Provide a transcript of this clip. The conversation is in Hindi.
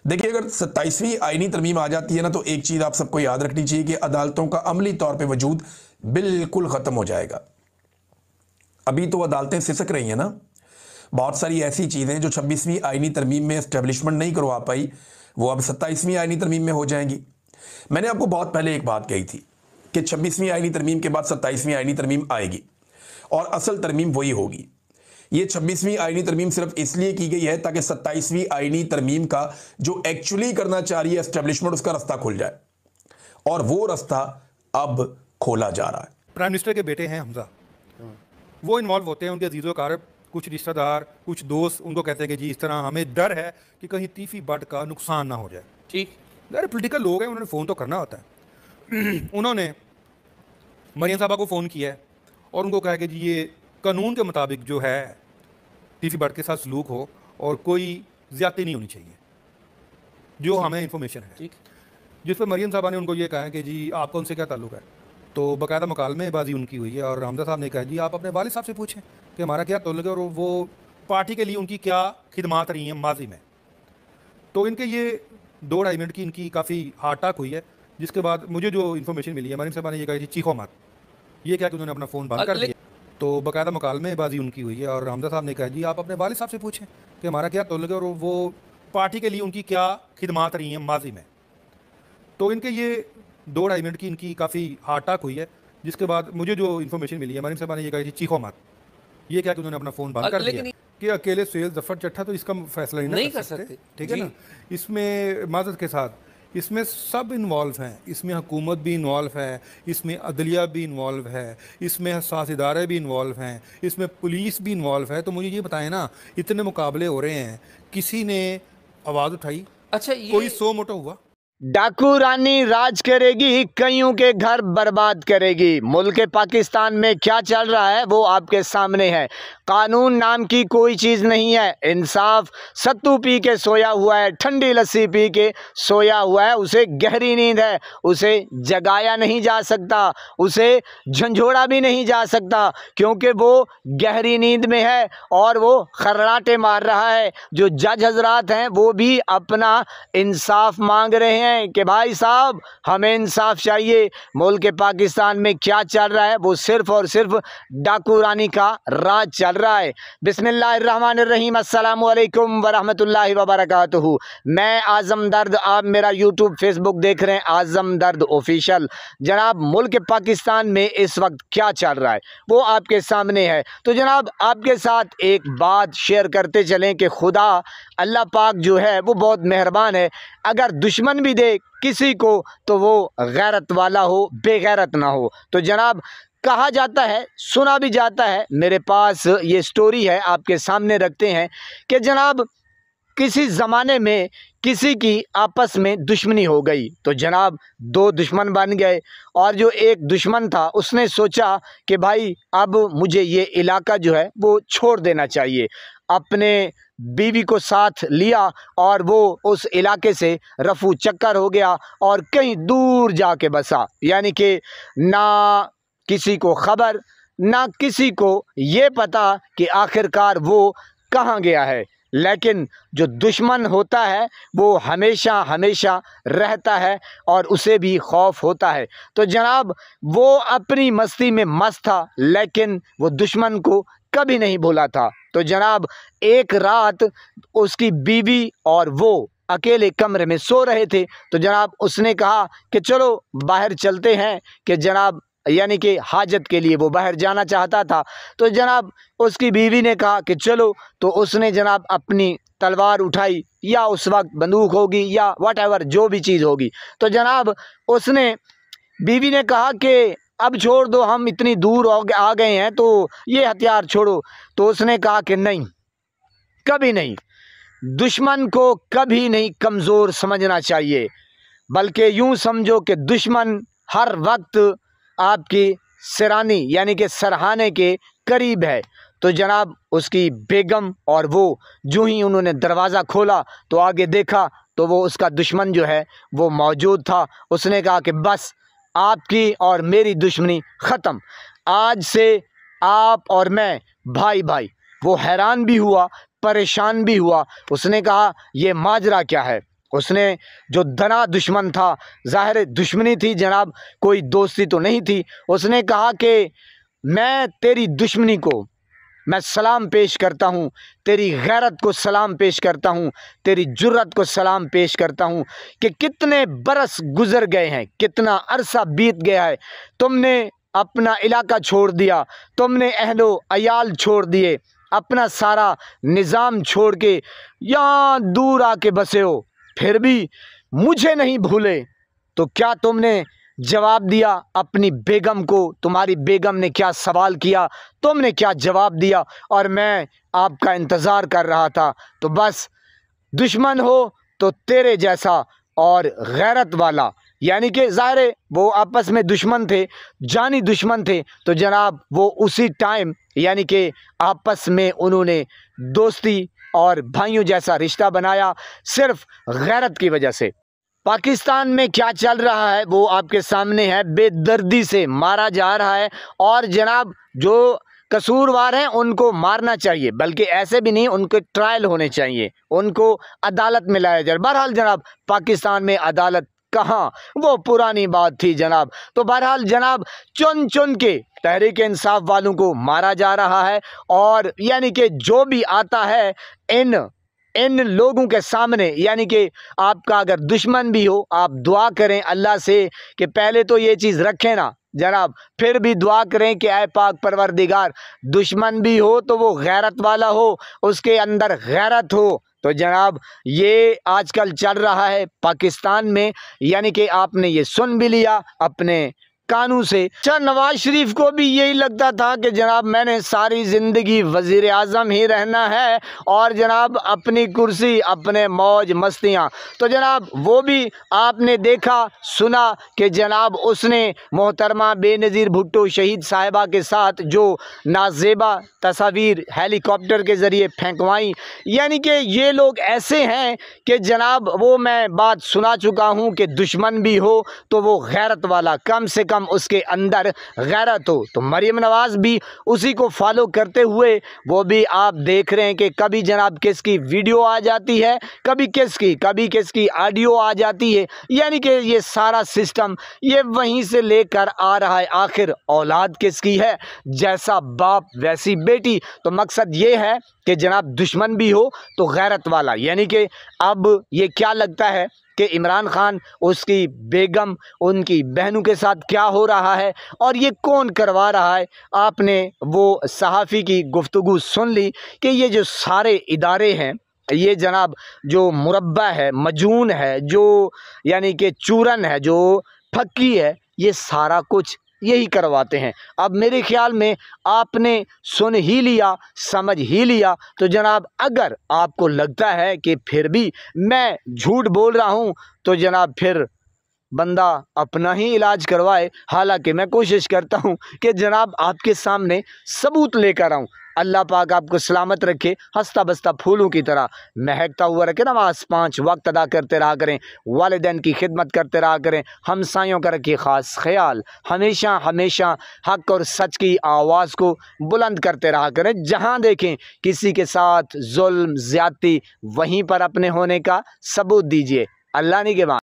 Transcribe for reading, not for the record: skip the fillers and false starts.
देखिए, अगर 27वीं आईनी तरमीम आ जाती है ना, तो एक चीज़ आप सबको याद रखनी चाहिए कि अदालतों का अमली तौर पे वजूद बिल्कुल ख़त्म हो जाएगा। अभी तो अदालतें सिसक रही हैं ना, बहुत सारी ऐसी चीज़ें जो 26वीं आईनी तरमीम में एस्टेब्लिशमेंट नहीं करवा पाई, वो अब 27वीं आईनी तरमीम में हो जाएंगी। मैंने आपको बहुत पहले एक बात कही थी कि 26वीं आईनी तरमीम के बाद 27वीं आईनी तरमीम आएगी और असल तरमीम वही होगी। ये 26वीं आईनी तरमीम सिर्फ इसलिए की गई है ताकि 27वीं आईनी तरमीम का जो एक्चुअली करना चाह रही है एस्टेब्लिशमेंट, उसका रास्ता खुल जाए, और वो रास्ता अब खोला जा रहा है। प्राइम मिनिस्टर के बेटे हैं हमजा, वो इन्वॉल्व होते हैं, उनके अजीज़ो कारब, कुछ रिश्तेदार, कुछ दोस्त उनको कहते हैं कि जी इस तरह हमें डर है कि कहीं तीफी बट का नुकसान ना हो जाए। ठीक, अरे पोलिटिकल लोग हैं, उन्होंने फ़ोन तो करना होता है। उन्होंने मरियम साहबा को फ़ोन किया है और उनको कहा कि जी ये कानून के मुताबिक जो है तीफी बट के साथ सलूक हो और कोई ज़्यादती नहीं होनी चाहिए, जो हमें इंफॉर्मेशन है। ठीक, जिस पर मरियम साहबा ने उनको ये कहा कि जी आपका उनसे क्या ताल्लुक़ है, तो बाकायदा मुकालमेबाजी उनकी हुई है और हमजा साहब ने कहा जी आप अपने वालिद साहब से पूछें कि हमारा क्या ताल्लुक़ है और वो पार्टी के लिए उनकी क्या खिदमात रही हैं माजी में। तो इनके ये 2-2.5 मिनट की इनकी काफ़ी हार्ट अटैक हुई है, जिसके बाद मुझे जो इन्फॉर्मेशन मिली है, मरियम साहबा ने ये कहा जी चीखो मत, ये क्या कि उन्होंने अपना फ़ोन बंद कर दिया। तो बाकायदा मुकालमेबाजी उनकी हुई है और हमजा साहब ने कहा जी आप अपने वालिद साहब से पूछें कि हमारा क्या ताल्लुक़ है और वो पार्टी के लिए उनकी क्या खिदमात रही हैं माजी में। तो इनके ये 2-2.5 मिनट की इनकी काफ़ी हार्ट अटैक हुई है, जिसके बाद मुझे जो इन्फॉर्मेशन मिली है, मरियम साहबा ने ये कहा जी चीखो मत, ये क्या कि उन्होंने अपना फ़ोन बंद कर दिया कि अकेले सैयद जफर चट्टा तो इसका फैसला नहीं कर सकते। ठीक है ना, इसमें माजरत के साथ इसमें सब इन्वॉल्व हैं, इसमें हुकूमत भी इन्वॉल्व है, इसमें अदलिया भी इन्वॉल्व है, इसमें हसास इदारे भी इन्वॉल्व हैं, इसमें पुलिस भी इन्वॉल्व है। तो मुझे ये बताएं ना, इतने मुकाबले हो रहे हैं, किसी ने आवाज़ उठाई? अच्छा, कोई सो मोटा हुआ? डाकू रानी राज करेगी, कईयों के घर बर्बाद करेगी। मुल्क पाकिस्तान में क्या चल रहा है वो आपके सामने है। कानून नाम की कोई चीज़ नहीं है। इंसाफ सत्तू पी के सोया हुआ है, ठंडी लस्सी पी के सोया हुआ है, उसे गहरी नींद है, उसे जगाया नहीं जा सकता, उसे झंझोड़ा भी नहीं जा सकता, क्योंकि वो गहरी नींद में है और वो खर्राटे मार रहा है। जो जज हजरात हैं वो भी अपना इंसाफ मांग रहे हैं कि भाई साहब हमें इंसाफ चाहिए। मुल्क पाकिस्तान में क्या चल रहा है वो सिर्फ और सिर्फ डाकू रानी का राज चल रहा है। बिस्मिल्लाहिर्रहमानिर्रहीम, अस्सलामु अलैकुम वरहमतुल्लाहि वबरकातुहू। मैं आज़म दर्द, आप मेरा यूट्यूब फेसबुक देख रहे हैं आज़म दर्द ऑफिशियल। जनाब, मुल्क पाकिस्तान में इस वक्त क्या चल रहा है वो आपके सामने है। तो जनाब आपके साथ एक बात शेयर करते चलें कि खुदा अल्लाह पाक जो है वो बहुत मेहरबान है। अगर दुश्मन भी दे किसी को तो वो गैरत वाला हो, बेगैरत ना हो। तो जनाब कहा जाता है, सुना भी जाता है, मेरे पास ये स्टोरी है, आपके सामने रखते हैं कि जनाब किसी ज़माने में किसी की आपस में दुश्मनी हो गई। तो जनाब दो दुश्मन बन गए और जो एक दुश्मन था उसने सोचा कि भाई अब मुझे ये इलाका जो है वो छोड़ देना चाहिए। अपने बीवी को साथ लिया और वो उस इलाके से रफू चक्कर हो गया और कहीं दूर जाके बसा। यानी कि ना किसी को खबर, ना किसी को ये पता कि आखिरकार वो कहाँ गया है। लेकिन जो दुश्मन होता है वो हमेशा हमेशा रहता है और उसे भी खौफ होता है। तो जनाब वो अपनी मस्ती में मस्त था, लेकिन वो दुश्मन को कभी नहीं भूला था। तो जनाब एक रात उसकी बीवी और वो अकेले कमरे में सो रहे थे। तो जनाब उसने कहा कि चलो बाहर चलते हैं, कि जनाब यानी कि हाजत के लिए वो बाहर जाना चाहता था। तो जनाब उसकी बीवी ने कहा कि चलो। तो उसने जनाब अपनी तलवार उठाई, या उस वक्त बंदूक होगी या व्हाटएवर जो भी चीज़ होगी। तो जनाब उसने, बीवी ने कहा कि अब छोड़ दो, हम इतनी दूर आ गए हैं तो ये हथियार छोड़ो। तो उसने कहा कि नहीं, कभी नहीं, दुश्मन को कभी नहीं कमज़ोर समझना चाहिए, बल्कि यूँ समझो कि दुश्मन हर वक्त आपकी सिरानी यानी कि सरहाने के करीब है। तो जनाब उसकी बेगम और वो जो ही उन्होंने दरवाज़ा खोला तो आगे देखा तो वो उसका दुश्मन जो है वो मौजूद था। उसने कहा कि बस आपकी और मेरी दुश्मनी ख़त्म, आज से आप और मैं भाई भाई। वो हैरान भी हुआ, परेशान भी हुआ। उसने कहा ये माजरा क्या है। उसने जो धना दुश्मन था, ज़ाहिर दुश्मनी थी जनाब, कोई दोस्ती तो नहीं थी। उसने कहा कि मैं तेरी दुश्मनी को मैं सलाम पेश करता हूँ, तेरी गैरत को सलाम पेश करता हूँ, तेरी जुर्रत को सलाम पेश करता हूँ कि कितने बरस गुजर गए हैं, कितना अरसा बीत गया है। तुमने अपना इलाका छोड़ दिया, तुमने अहलो अयाल छोड़ दिए, अपना सारा निज़ाम छोड़ के यहाँ दूर आके बसे हो, फिर भी मुझे नहीं भूले। तो क्या तुमने जवाब दिया अपनी बेगम को? तुम्हारी बेगम ने क्या सवाल किया, तुमने क्या जवाब दिया? और मैं आपका इंतज़ार कर रहा था। तो बस दुश्मन हो तो तेरे जैसा और गैरत वाला, यानी कि ज़ाहिर है वो आपस में दुश्मन थे, जानी दुश्मन थे। तो जनाब वो उसी टाइम यानी कि आपस में उन्होंने दोस्ती और भाइयों जैसा रिश्ता बनाया, सिर्फ गैरत की वजह से। पाकिस्तान में क्या चल रहा है वो आपके सामने है। बेदर्दी से मारा जा रहा है और जनाब जो कसूरवार हैं उनको मारना चाहिए, बल्कि ऐसे भी नहीं, उनके ट्रायल होने चाहिए, उनको अदालत में लाया जाए। बहरहाल जनाब पाकिस्तान में अदालत कहाँ, वो पुरानी बात थी जनाब। तो बहरहाल जनाब चुन चुन के तहरीक इंसाफ वालों को मारा जा रहा है और यानी कि जो भी आता है इन लोगों के सामने, यानी कि आपका अगर दुश्मन भी हो, आप दुआ करें अल्लाह से कि पहले तो ये चीज़ रखें ना जनाब, फिर भी दुआ करें कि ऐ पाक परवरदिगार, दुश्मन भी हो तो वो गैरत वाला हो, उसके अंदर गैरत हो। तो जनाब ये आजकल चल रहा है पाकिस्तान में, यानी कि आपने ये सुन भी लिया अपने कानून से। अच्छा, नवाज शरीफ को भी यही लगता था कि जनाब मैंने सारी ज़िंदगी वज़ीर आज़म ही रहना है और जनाब अपनी कुर्सी, अपने मौज मस्तियाँ। तो जनाब वो भी आपने देखा सुना कि जनाब उसने मोहतरमा बेनज़ीर भुट्टो शहीद साहिबा के साथ जो नाज़ेबा तस्वीर हेलीकॉप्टर के ज़रिए फेंकवाई, यानी कि ये लोग ऐसे हैं कि जनाब वो मैं बात सुना चुका हूँ कि दुश्मन भी हो तो वो गैरत वाला, कम से कम उसके अंदर गैरत हो। तो मरियम नवाज़ भी उसी को फॉलो करते हुए वो भी आप देख रहे हैं कि कभी जनाब किसकी वीडियो आ जाती है, कभी किसकी ऑडियो आ जाती है, यानी कि ये सारा सिस्टम ये वहीं से लेकर आ रहा है। आखिर औलाद किसकी है, जैसा बाप वैसी बेटी। तो मकसद ये है कि जनाब दुश्मन भी हो तो गैरत वाला, यानी कि अब ये क्या लगता है कि इमरान खान, उसकी बेगम, उनकी बहनों के साथ क्या हो रहा है और ये कौन करवा रहा है। आपने वो सहाफ़ी की गुफ्तगू सुन ली कि ये जो सारे इदारे हैं, ये जनाब जो मुरब्बा है, मजून है, जो यानी कि चूरन है, जो फक्की है, ये सारा कुछ यही करवाते हैं। अब मेरे ख्याल में आपने सुन ही लिया, समझ ही लिया। तो जनाब अगर आपको लगता है कि फिर भी मैं झूठ बोल रहा हूँ तो जनाब फिर बंदा अपना ही इलाज करवाए। हालांकि मैं कोशिश करता हूँ कि जनाब आपके सामने सबूत लेकर आऊँ। अल्लाह पाक आपको सलामत रखे, हंसता बसता फूलों की तरह महकता हुआ रखे। नमाज 5 वक्त अदा करते रहा करें, वालिदैन की खिदमत करते रहा करें, हमसायों का रखिए ख़ास ख्याल, हमेशा हमेशा हक़ और सच की आवाज़ को बुलंद करते रहा करें। जहाँ देखें किसी के साथ जुल्म ज़्यादती, वहीं पर अपने होने का सबूत दीजिए। अल्लाह ने के बाद